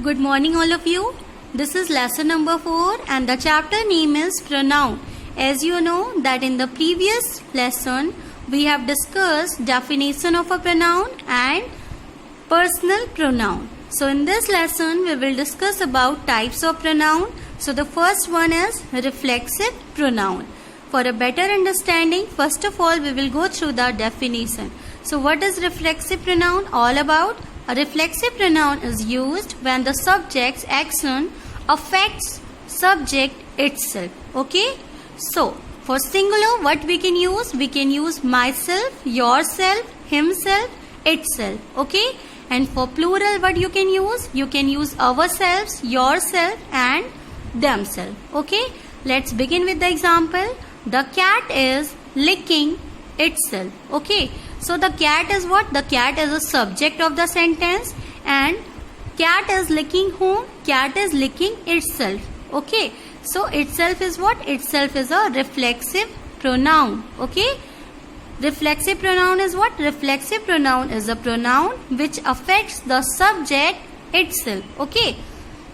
Good morning all of you. This is lesson number 4 and the chapter name is pronoun. As you know that in the previous lesson we have discussed definition of a pronoun and personal pronoun. So in this lesson we will discuss about types of pronoun. So the first one is reflexive pronoun. For a better understanding, first of all we will go through the definition. So what is reflexive pronoun all about? A reflexive pronoun is used when the subject's action affects subject itself. Okay? So, for singular, what we can use? We can use myself, yourself, himself, itself. Okay? And for plural, what you can use? You can use ourselves, yourself and themselves. Okay? Let's begin with the example. The cat is licking itself. Okay? So the cat is what? The cat is a subject of the sentence and cat is licking whom? Cat is licking itself. Okay. So itself is what? Itself is a reflexive pronoun. Okay. Reflexive pronoun is what? Reflexive pronoun is a pronoun which affects the subject itself. Okay.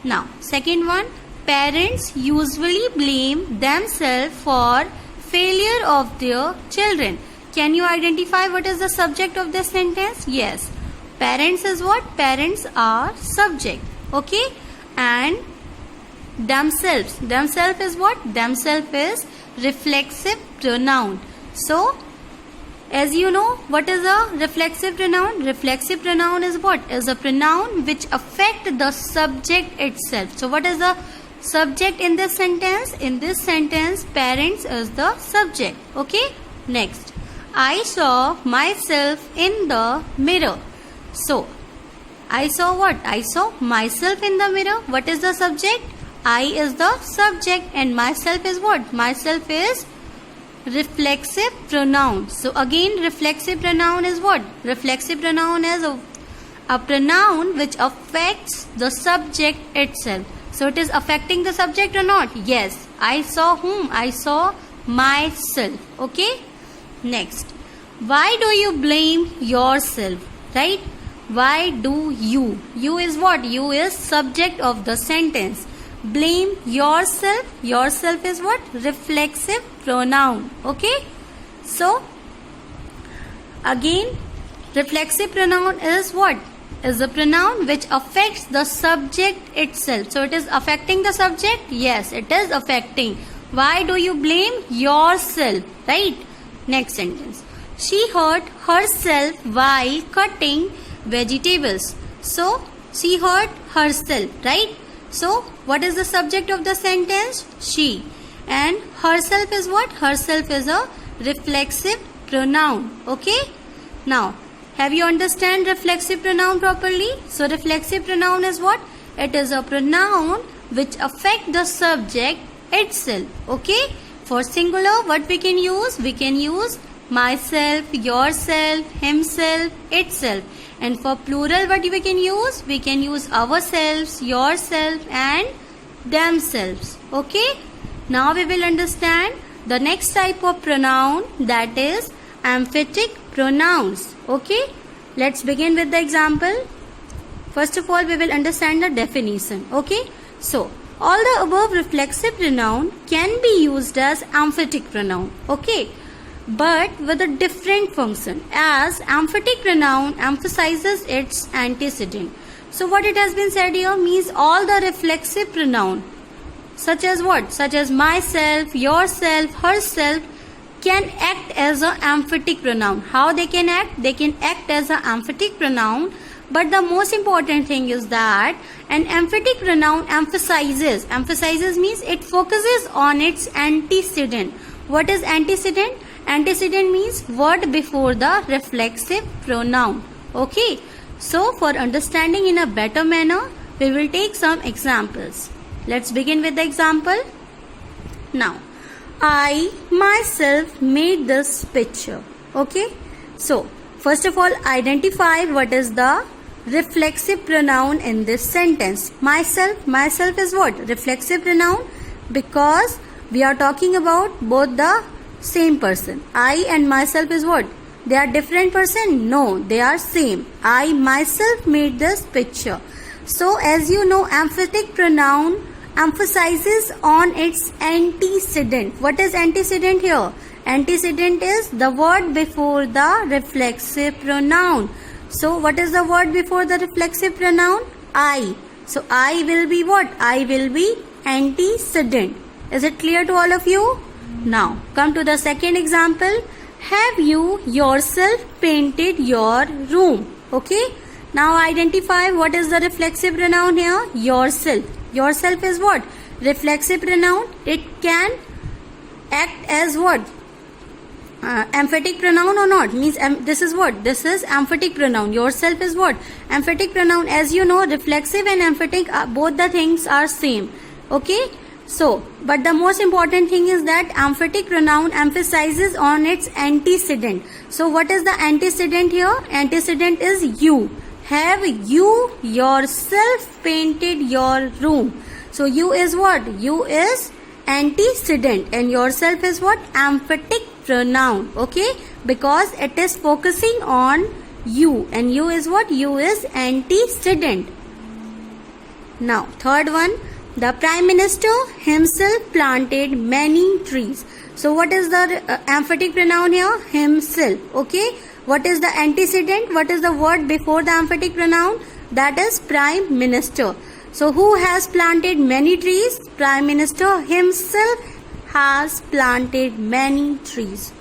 Now second one, parents usually blame themselves for failure of their children. Can you identify what is the subject of this sentence? Yes. Parents is what? Parents are subject. Okay. And themselves. Themselves is what? Themselves is reflexive pronoun. So, as you know, what is a reflexive pronoun? Reflexive pronoun is what? Is a pronoun which affect the subject itself. So, what is the subject in this sentence? In this sentence, parents is the subject. Okay. Next. I saw myself in the mirror. So, I saw what? I saw myself in the mirror. What is the subject? I is the subject and myself is what? Myself is reflexive pronoun. So, again reflexive pronoun is what? Reflexive pronoun is a pronoun which affects the subject itself. So, it is affecting the subject or not? Yes. I saw whom? I saw myself. Okay. Next, why do you blame yourself? Right? Why do you? You is what? You is subject of the sentence. Blame yourself. Yourself is what? Reflexive pronoun. Okay? So, again, reflexive pronoun is what? Is a pronoun which affects the subject itself. So, it is affecting the subject? Yes, it is affecting. Why do you blame yourself? Right? Next sentence. She hurt herself while cutting vegetables. So, she hurt herself, right? So, what is the subject of the sentence? She. And herself is what? Herself is a reflexive pronoun. Okay? Now, have you understand reflexive pronoun properly? So, reflexive pronoun is what? It is a pronoun which affect the subject itself. Okay? For singular, what we can use? We can use myself, yourself, himself, itself. And for plural, what we can use? We can use ourselves, yourself and themselves. Okay? Now we will understand the next type of pronoun, that is emphatic pronouns. Okay? Let's begin with the example. First of all, we will understand the definition. Okay? So, all the above reflexive pronoun can be used as emphatic pronoun. Okay? But with a different function, as emphatic pronoun emphasizes its antecedent. So what it has been said here means all the reflexive pronoun such as what? Such as myself, yourself, herself can act as an emphatic pronoun. How they can act? They can act as an emphatic pronoun. But the most important thing is that an emphatic pronoun emphasizes. Emphasizes means it focuses on its antecedent. What is antecedent? Antecedent means word before the reflexive pronoun. Okay. So for understanding in a better manner, we will take some examples. Let's begin with the example. Now, I myself made this picture. Okay. So first of all, identify what is the reflexive pronoun in this sentence. Myself. Myself is what? Reflexive pronoun, because we are talking about both the same person. I and myself is what? They are different person? No, they are same. I myself made this picture. So as you know, emphatic pronoun emphasizes on its antecedent. What is antecedent here? Antecedent is the word before the reflexive pronoun. So what is the word before the reflexive pronoun? I. So I will be what? I will be antecedent. Is it clear to all of you? Now come to the second example. Have you yourself painted your room? Okay. Now identify what is the reflexive pronoun here. Yourself. Yourself is what? Reflexive pronoun. It can act as what? Emphatic pronoun or not? Means this is what? This is emphatic pronoun. Yourself is what? Emphatic pronoun. As you know, reflexive and emphatic, both the things are same. Okay. So, but the most important thing is that emphatic pronoun emphasizes on its antecedent. So, what is the antecedent here? Antecedent is you. Have you yourself painted your room? So, you is what? You is antecedent and yourself is what? Emphatic pronoun. Okay? Because it is focusing on you and you is what? You is antecedent. Now, third one. The Prime Minister himself planted many trees. So what is the emphatic pronoun here? Himself. Okay. What is the antecedent? What is the word before the emphatic pronoun? That is Prime Minister. So who has planted many trees? Prime Minister himself has planted many trees.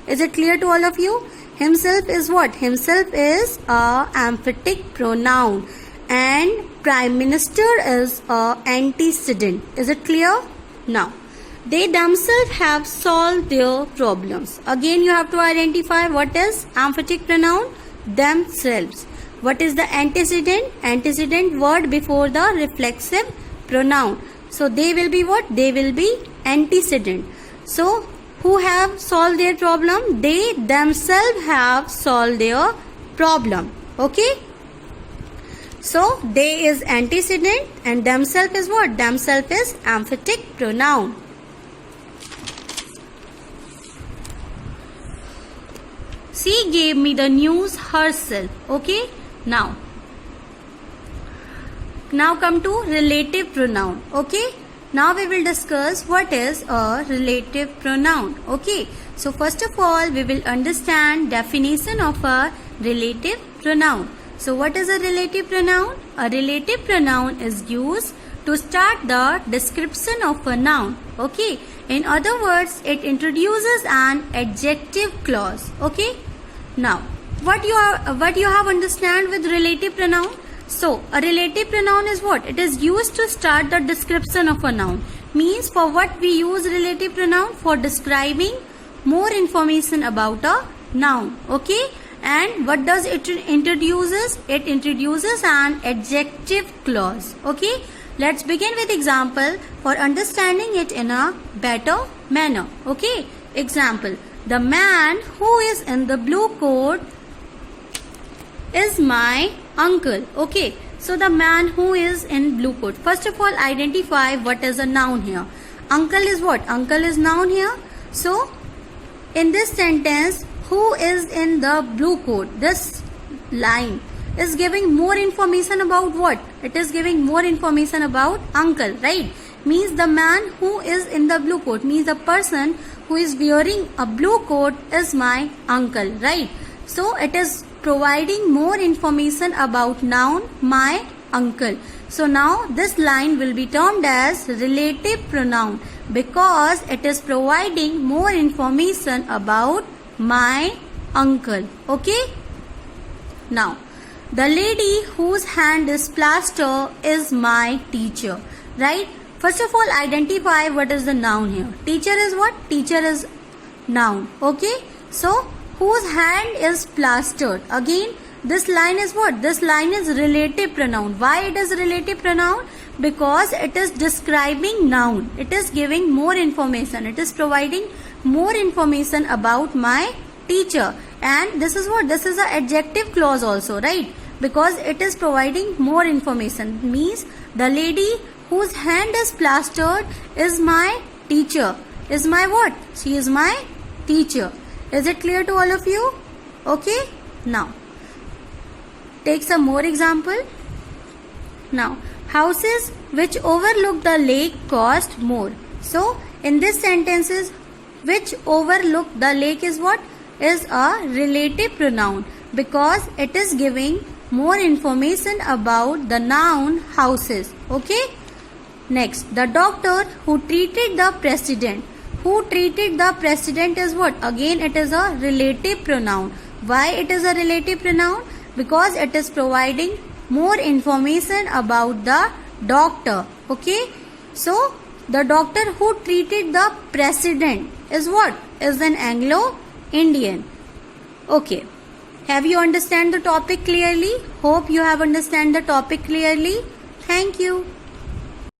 Is it clear to all of you? Himself is what? Himself is a emphatic pronoun. And Prime Minister is a antecedent. Is it clear? Now, they themselves have solved their problems. Again, you have to identify what is emphatic pronoun. Themselves. What is the antecedent? Antecedent word before the reflexive pronoun. So, they will be what? They will be antecedent. So, who have solved their problem? They themselves have solved their problem. Okay? So, they is antecedent and themselves is what? Themselves is emphatic pronoun. She gave me the news herself. Okay. Now come to relative pronoun. Okay. Now we will discuss what is a relative pronoun. Okay. So first of all, we will understand definition of a relative pronoun. So what is a relative pronoun? A relative pronoun is used to start the description of a noun. Okay. In other words, it introduces an adjective clause. Okay. Now, what you have understand with relative pronoun? So, a relative pronoun is what? It is used to start the description of a noun. Means for what we use relative pronoun? For describing more information about a noun. Okay. And what does it introduces? It introduces an adjective clause. Okay. Let's begin with example for understanding it in a better manner. Okay. Example. The man who is in the blue coat is my uncle. Okay. So the man who is in blue coat. First of all, identify what is a noun here. Uncle is what? Uncle is noun here. So in this sentence, who is in the blue coat? This line is giving more information about what? It is giving more information about uncle, right? Means the man who is in the blue coat, means the person who is wearing a blue coat is my uncle, right? So it is providing more information about noun my uncle. So now this line will be termed as relative pronoun because it is providing more information about my uncle. Okay. Now, the lady whose hand is plaster is my teacher. Right. First of all, identify what is the noun here. Teacher is what? Teacher is noun. Okay. So, whose hand is plastered? Again, this line is what? This line is relative pronoun. Why it is relative pronoun? Because it is describing noun. It is giving more information. It is providing more information about my teacher. And this is what? This is an adjective clause also, right? Because it is providing more information. Means the lady whose hand is plastered is my teacher. Is my what? She is my teacher. Is it clear to all of you? Okay. Now, take some more example. Now, houses which overlook the lake cost more. So, in this sentences, which overlook the lake is what? Is a relative pronoun because it is giving more information about the noun houses. Okay? Next, the doctor who treated the president. Who treated the president is what? Again, it is a relative pronoun. Why it is a relative pronoun? Because it is providing more information about the doctor. Okay? So, the doctor who treated the president is what? Is an Anglo-Indian. Okay. Have you understand the topic clearly? Hope you have understand the topic clearly. Thank you.